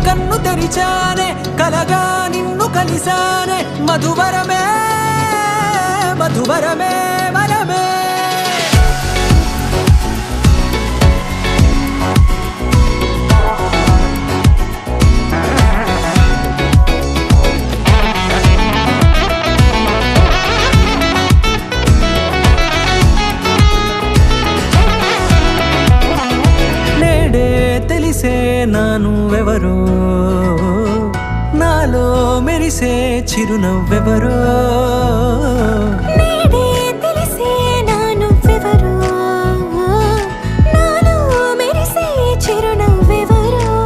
కన్ను తెరిచానే కలగా నిన్ను కలిసానే మధువరమే మధువరమే వరమే తెలిసే నానువెవరో నాలో మెరిసే చిరునవ్వెవరో నేడే తెలిసే నానువెవరో నాలో మెరిసే చిరునవ్వెవరో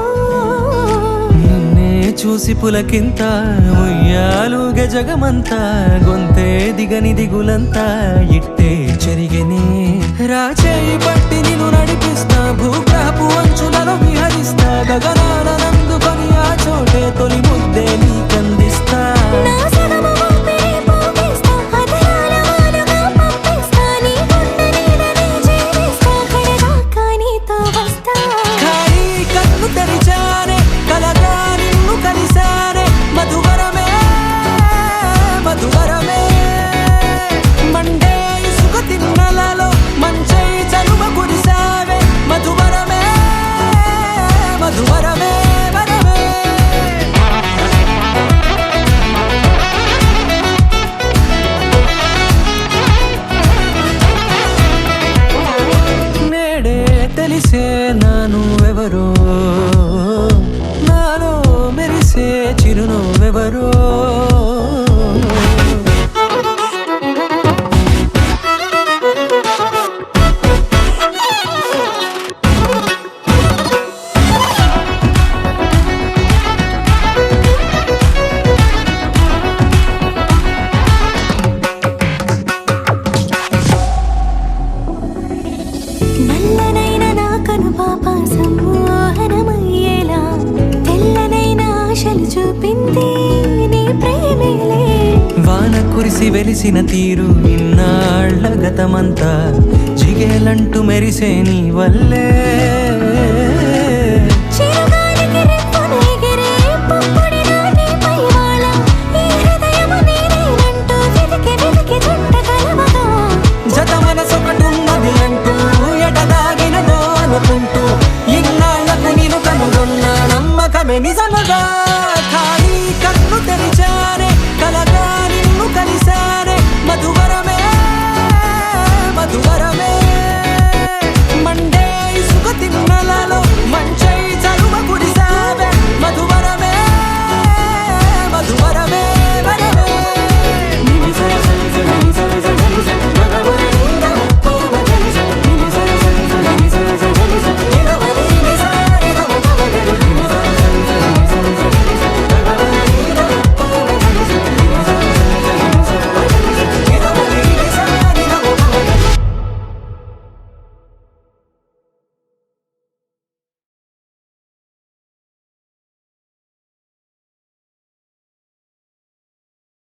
నిన్నే చూసి పులకింత ఉయ్యాలుగ జగమంతా గొంతే దిగని దిగులంతా ఇట్టే చెరిగెనే రాచేయి పట్టి నిన్ను నడిపిస్తా భూగ్రహపు అంచులలో విహరిస్తా గగనాలనందుకొని ఆ చోటే తొలి ముద్దే నీకందిస్తా నా సగము ఊపిరి పోగిస్తా అదరాల వాలుగా పంపిస్తా నీ గుండె నీడనే జీవిస్తా కడదాకా నీతో వస్తా ఖాళీ కన్ను తెరిచానే కలగా నిన్ను కలిసానే మధువరమే మధువరమే మండే ఇసుక తిన్నలలో మంచై చలువ కురిసావే మధువరమే మధువరమే వరమే నేడే తెలిసే నానువెవరో నాలో మెరిసే చిరునవ్వెవరో నల్లనైన నా కనుపాప సమ్మోహనమయ్యేలా తెల్లనైన ఆశలు చూపింది నీ ప్రేమేలే వాన కురిసి వెలిసిన తీరు ఇన్నాళ్ల గతమంతా జిగేలంటూ మెరిసే నీ వల్లే